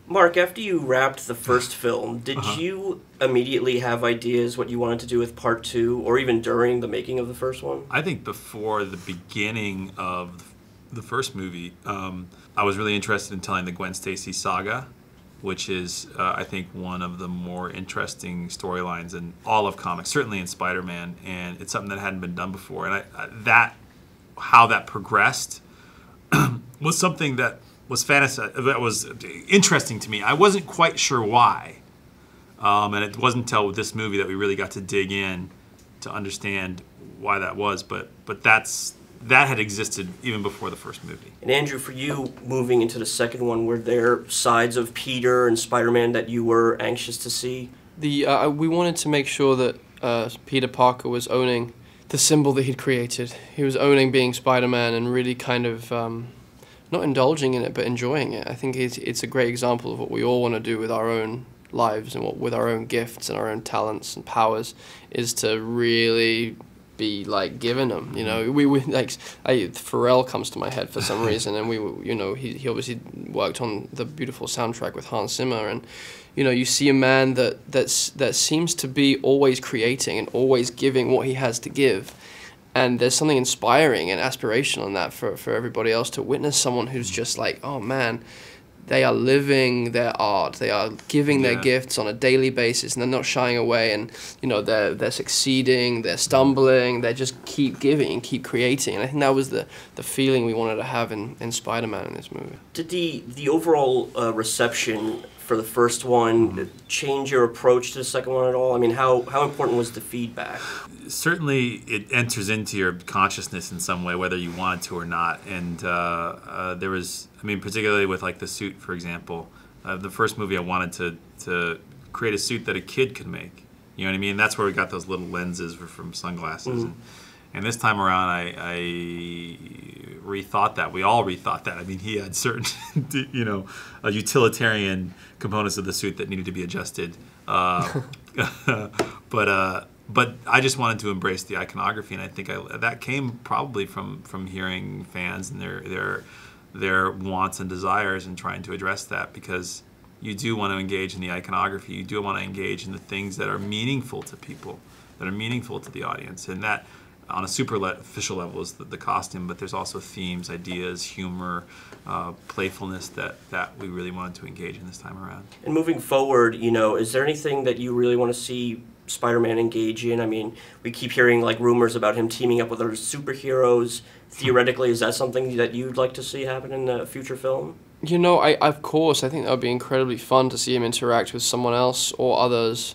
Mark, after you wrapped the first film, did you immediately have ideas what you wanted to do with part two, or even during the making of the first one? I think before the beginning of the first movie, I was really interested in telling the Gwen Stacy saga, which is, I think, one of the more interesting storylines in all of comics, certainly in Spider-Man, and it's something that hadn't been done before. And how that progressed was something that was that was interesting to me. I wasn't quite sure why, and it wasn't until this movie that we really got to dig in to understand why that was. But that had existed even before the first movie. And Andrew, for you, moving into the second one, were there sides of Peter and Spider-Man that you were anxious to see? We wanted to make sure that Peter Parker was owning the symbol that he'd created. He was owning being Spider-Man and really kind of not indulging in it, but enjoying it. I think it's a great example of what we all want to do with our own lives and with our own gifts and our own talents and powers, is to really be like giving them, you know. We like Pharrell comes to my head for some reason, and he obviously worked on the beautiful soundtrack with Hans Zimmer, and you see a man that seems to be always creating and always giving what he has to give, and there's something inspiring and aspirational in that for everybody else to witness someone who's just like, oh man, they are living their art. They are giving their gifts on a daily basis, and they're not shying away. And they're succeeding. They're stumbling. They just keep giving and keep creating. And I think that was the feeling we wanted to have in Spider-Man in this movie. Did the overall reception for the first one change your approach to the second one at all? I mean, how important was the feedback? Certainly, it enters into your consciousness in some way, whether you want it to or not. And there was, I mean, particularly with like the suit, for example. The first movie, I wanted to create a suit that a kid could make. You know what I mean? That's where we got those little lenses from sunglasses. And this time around, I rethought that. We all rethought that. I mean, he had certain, utilitarian components of the suit that needed to be adjusted. But I just wanted to embrace the iconography, and I think that came probably from hearing fans and their wants and desires and trying to address that, because you do want to engage in the iconography. You do want to engage in the things that are meaningful to people, that are meaningful to the audience, and that on a superficial level is the costume, but there's also themes, ideas, humor, playfulness that we really wanted to engage in this time around. And moving forward, is there anything that you really want to see Spider-Man engage in? I mean, we keep hearing like rumors about him teaming up with other superheroes. Theoretically, is that something that you'd like to see happen in a future film? Of course, I think that would be incredibly fun to see him interact with someone else or others.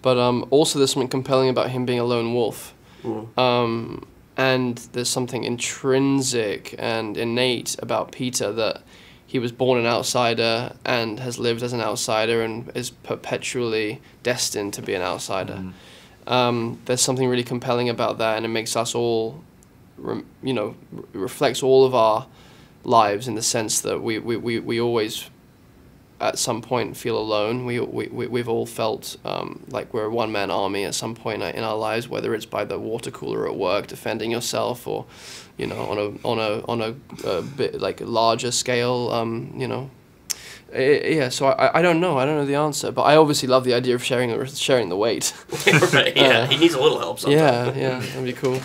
But also there's something compelling about him being a lone wolf. And there's something intrinsic and innate about Peter, that he was born an outsider and has lived as an outsider and is perpetually destined to be an outsider. There's something really compelling about that, and it makes us all, reflects all of our lives in the sense that we always at some point feel alone. We've all felt like we're a one-man army at some point in our lives, whether it's by the water cooler at work defending yourself, or on a bit like larger scale. So I don't know the answer, but I obviously love the idea of sharing the weight. Right, yeah, he needs a little help sometimes. Yeah, that'd be cool.